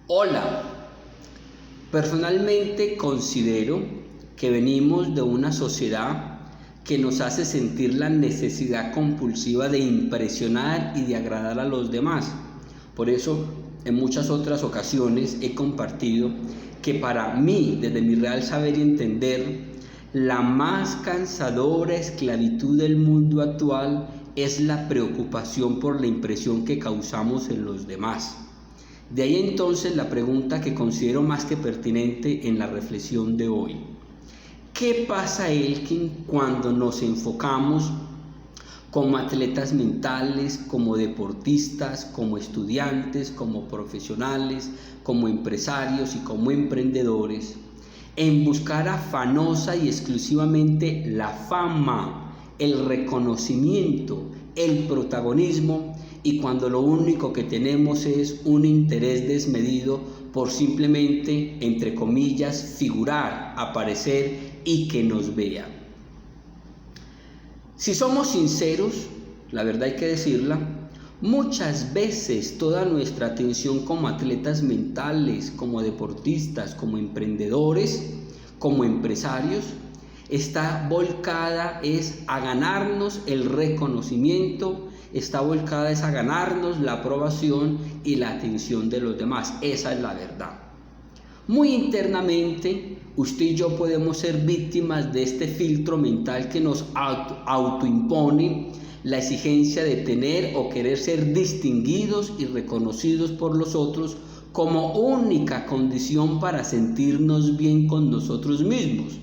Hola, personalmente considero que venimos de una sociedad que nos hace sentir la necesidad compulsiva de impresionar y de agradar a los demás. Por eso, en muchas otras ocasiones he compartido que para mí, desde mi real saber y entender, la más cansadora esclavitud del mundo actual es la preocupación por la impresión que causamos en los demás. De ahí entonces la pregunta que considero más que pertinente en la reflexión de hoy. ¿Qué pasa, Elkin, cuando nos enfocamos como atletas mentales, como deportistas, como estudiantes, como profesionales, como empresarios y como emprendedores, en buscar afanosa y exclusivamente la fama, el reconocimiento, el protagonismo, y cuando lo único que tenemos es un interés desmedido por simplemente, entre comillas, figurar, aparecer y que nos vean? Si somos sinceros, la verdad hay que decirla, muchas veces toda nuestra atención como atletas mentales, como deportistas, como emprendedores, como empresarios, está volcada a ganarnos el reconocimiento, está volcada a ganarnos la aprobación y la atención de los demás. Esa es la verdad. Muy internamente, usted y yo podemos ser víctimas de este filtro mental que nos autoimpone la exigencia de tener o querer ser distinguidos y reconocidos por los otros como única condición para sentirnos bien con nosotros mismos,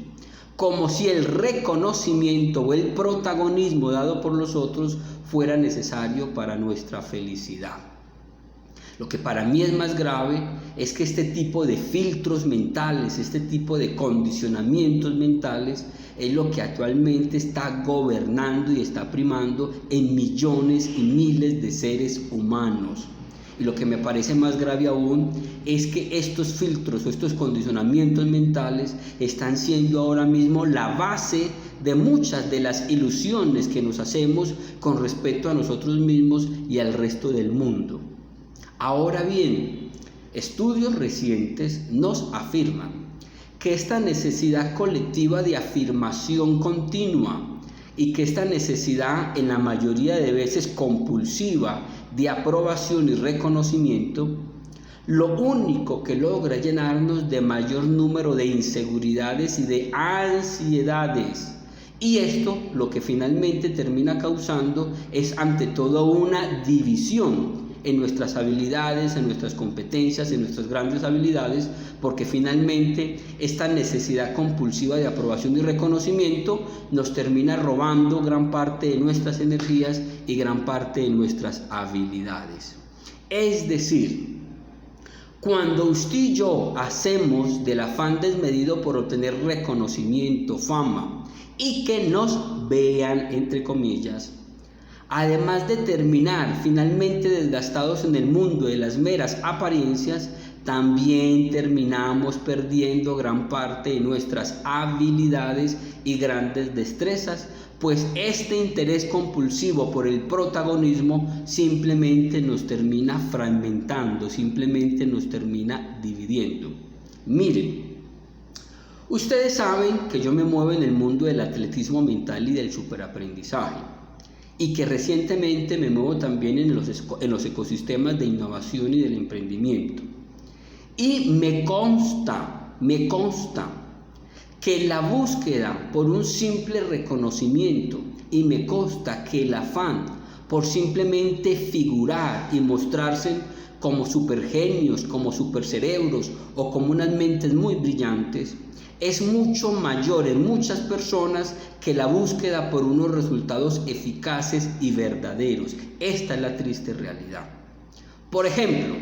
como si el reconocimiento o el protagonismo dado por los otros fuera necesario para nuestra felicidad. Lo que para mí es más grave es que este tipo de filtros mentales, este tipo de condicionamientos mentales, es lo que actualmente está gobernando y está primando en millones y miles de seres humanos. Y lo que me parece más grave aún es que estos filtros o estos condicionamientos mentales están siendo ahora mismo la base de muchas de las ilusiones que nos hacemos con respecto a nosotros mismos y al resto del mundo. Ahora bien, estudios recientes nos afirman que esta necesidad colectiva de afirmación continua y que esta necesidad, en la mayoría de veces compulsiva, de aprobación y reconocimiento, lo único que logra llenarnos de mayor número de inseguridades y de ansiedades. Y esto lo que finalmente termina causando es ante todo una división en nuestras habilidades, en nuestras competencias, en nuestras grandes habilidades, porque finalmente esta necesidad compulsiva de aprobación y reconocimiento nos termina robando gran parte de nuestras energías y gran parte de nuestras habilidades. Es decir, cuando usted y yo hacemos del afán desmedido por obtener reconocimiento, fama y que nos vean, entre comillas, además de terminar finalmente desgastados en el mundo de las meras apariencias, también terminamos perdiendo gran parte de nuestras habilidades y grandes destrezas, pues este interés compulsivo por el protagonismo simplemente nos termina fragmentando, simplemente nos termina dividiendo. Miren, ustedes saben que yo me muevo en el mundo del atletismo mental y del superaprendizaje, y que recientemente me muevo también en los ecosistemas de innovación y del emprendimiento. Y me consta que la búsqueda por un simple reconocimiento y me consta que el afán por simplemente figurar y mostrarse como supergenios, como supercerebros o como unas mentes muy brillantes es mucho mayor en muchas personas que la búsqueda por unos resultados eficaces y verdaderos. Esta es la triste realidad. Por ejemplo,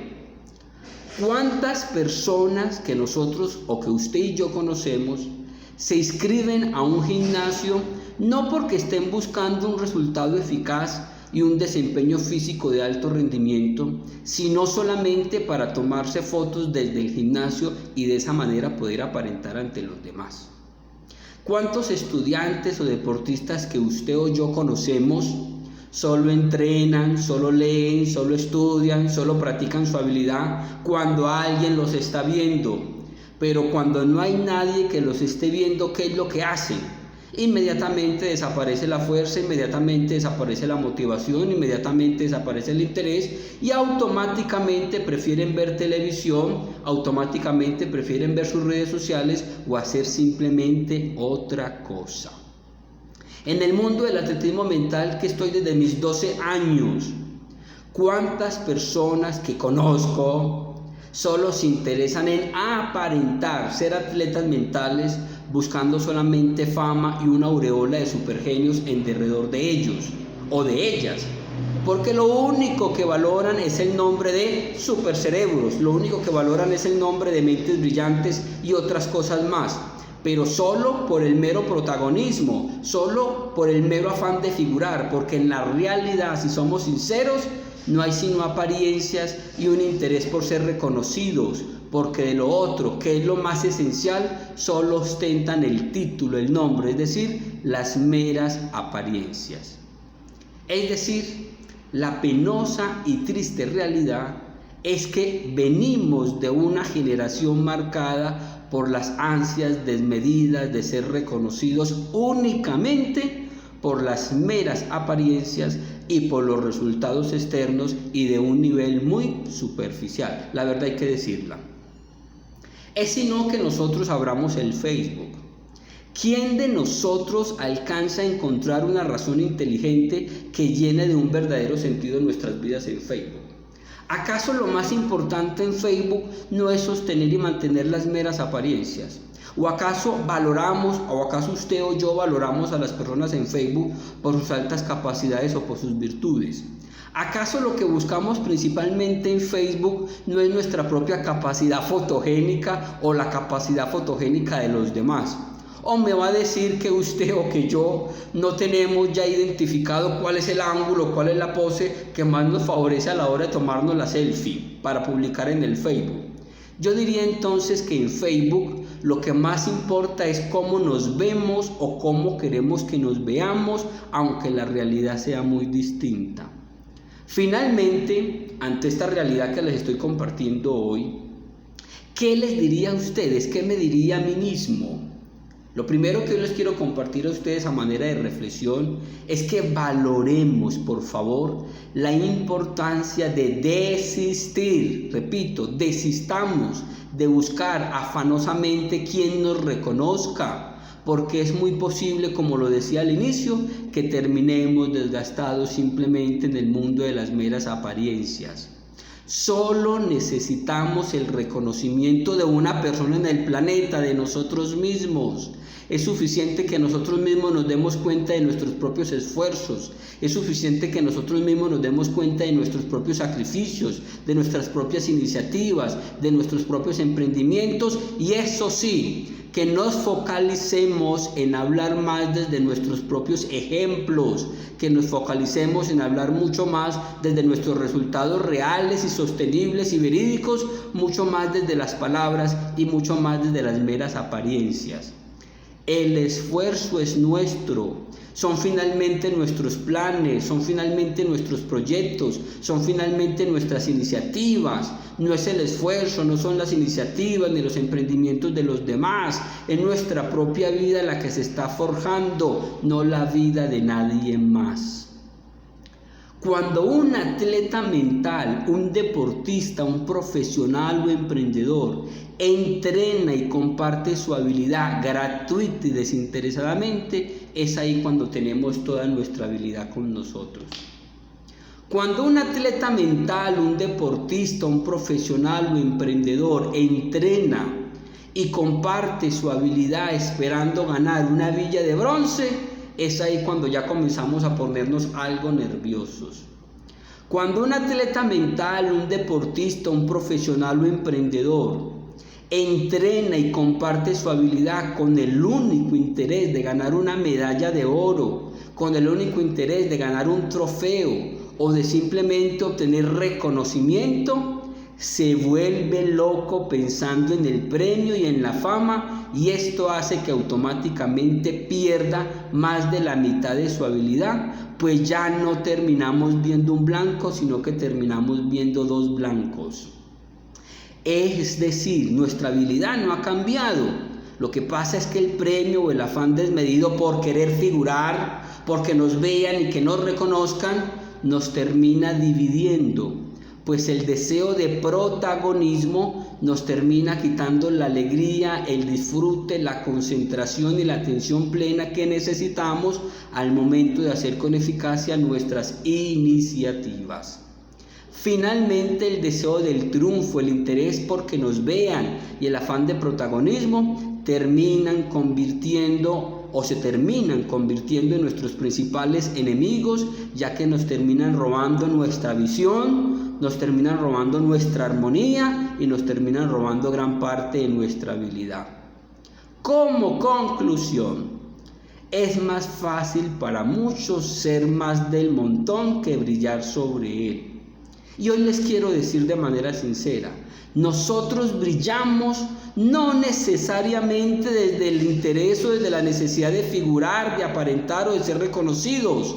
¿cuántas personas que nosotros o que usted y yo conocemos se inscriben a un gimnasio no porque estén buscando un resultado eficaz y un desempeño físico de alto rendimiento, sino solamente para tomarse fotos desde el gimnasio y de esa manera poder aparentar ante los demás? ¿Cuántos estudiantes o deportistas que usted o yo conocemos solo entrenan, solo leen, solo estudian, solo practican su habilidad cuando alguien los está viendo. Pero cuando no hay nadie que los esté viendo, ¿qué es lo que hacen? Inmediatamente desaparece la fuerza, inmediatamente desaparece la motivación, inmediatamente desaparece el interés y automáticamente prefieren ver televisión, automáticamente prefieren ver sus redes sociales o hacer simplemente otra cosa. En el mundo del atletismo mental que estoy desde mis 12 años, ¿cuántas personas que conozco solo se interesan en aparentar ser atletas mentales, buscando solamente fama y una aureola de supergenios en derredor de ellos o de ellas? Porque lo único que valoran es el nombre de supercerebros, lo único que valoran es el nombre de mentes brillantes y otras cosas más, pero solo por el mero protagonismo, solo por el mero afán de figurar, porque en la realidad, si somos sinceros, no hay sino apariencias y un interés por ser reconocidos, porque de lo otro, que es lo más esencial, solo ostentan el título, el nombre, es decir, las meras apariencias. Es decir, la penosa y triste realidad es que venimos de una generación marcada por las ansias desmedidas de ser reconocidos únicamente por las meras apariencias y por los resultados externos y de un nivel muy superficial. La verdad hay que decirla. Es sino que nosotros abramos el Facebook. ¿Quién de nosotros alcanza a encontrar una razón inteligente que llene de un verdadero sentido nuestras vidas en Facebook? ¿Acaso lo más importante en Facebook no es sostener y mantener las meras apariencias? ¿O acaso usted o yo valoramos a las personas en Facebook por sus altas capacidades o por sus virtudes? ¿Acaso lo que buscamos principalmente en Facebook no es nuestra propia capacidad fotogénica o la capacidad fotogénica de los demás? ¿O me va a decir que usted o que yo no tenemos ya identificado cuál es el ángulo, cuál es la pose que más nos favorece a la hora de tomarnos la selfie para publicar en el Facebook? Yo diría entonces que en Facebook lo que más importa es cómo nos vemos o cómo queremos que nos veamos, aunque la realidad sea muy distinta. Finalmente, ante esta realidad que les estoy compartiendo hoy, ¿qué les diría a ustedes? ¿Qué me diría a mí mismo? Lo primero que yo les quiero compartir a ustedes a manera de reflexión es que valoremos, por favor, la importancia de desistir. Repito, desistamos de buscar afanosamente quien nos reconozca, porque es muy posible, como lo decía al inicio, que terminemos desgastados simplemente en el mundo de las meras apariencias. Solo necesitamos el reconocimiento de una persona en el planeta, de nosotros mismos. Es suficiente que nosotros mismos nos demos cuenta de nuestros propios esfuerzos. Es suficiente que nosotros mismos nos demos cuenta de nuestros propios sacrificios, de nuestras propias iniciativas, de nuestros propios emprendimientos. Y eso sí, que nos focalicemos en hablar más desde nuestros propios ejemplos, que nos focalicemos en hablar mucho más desde nuestros resultados reales y sostenibles y verídicos, mucho más desde las palabras y mucho más desde las meras apariencias. El esfuerzo es nuestro, son finalmente nuestros planes, son finalmente nuestros proyectos, son finalmente nuestras iniciativas. No es el esfuerzo, no son las iniciativas ni los emprendimientos de los demás, es nuestra propia vida la que se está forjando, no la vida de nadie más. Cuando un atleta mental, un deportista, un profesional o emprendedor entrena y comparte su habilidad gratuita y desinteresadamente, es ahí cuando tenemos toda nuestra habilidad con nosotros. Cuando un atleta mental, un deportista, un profesional o emprendedor entrena y comparte su habilidad esperando ganar una villa de bronce, es ahí cuando ya comenzamos a ponernos algo nerviosos. Cuando un atleta mental, un deportista, un profesional o emprendedor entrena y comparte su habilidad con el único interés de ganar una medalla de oro, con el único interés de ganar un trofeo o de simplemente obtener reconocimiento, se vuelve loco pensando en el premio y en la fama, y esto hace que automáticamente pierda más de la mitad de su habilidad, pues ya no terminamos viendo un blanco, sino que terminamos viendo dos blancos. Es decir, nuestra habilidad no ha cambiado. Lo que pasa es que el premio o el afán desmedido por querer figurar, porque nos vean y que nos reconozcan, nos termina dividiendo, pues el deseo de protagonismo nos termina quitando la alegría, el disfrute, la concentración y la atención plena que necesitamos al momento de hacer con eficacia nuestras iniciativas. Finalmente, el deseo del triunfo, el interés por que nos vean y el afán de protagonismo se terminan convirtiendo en nuestros principales enemigos, ya que nos terminan robando nuestra visión, nos terminan robando nuestra armonía y nos terminan robando gran parte de nuestra habilidad. Como conclusión, es más fácil para muchos ser más del montón que brillar sobre él. Y hoy les quiero decir de manera sincera, nosotros brillamos no necesariamente desde el interés o desde la necesidad de figurar, de aparentar o de ser reconocidos.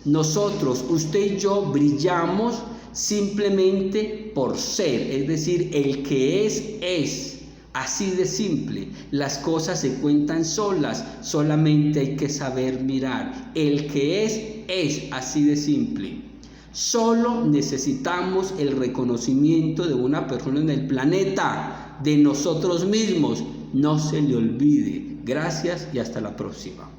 Nosotros, usted y yo, brillamos simplemente por ser, es decir, el que es. Así de simple, las cosas se cuentan solas, solamente hay que saber mirar. El que es así de simple. Solo necesitamos el reconocimiento de una persona en el planeta, de nosotros mismos. No se le olvide. Gracias y hasta la próxima.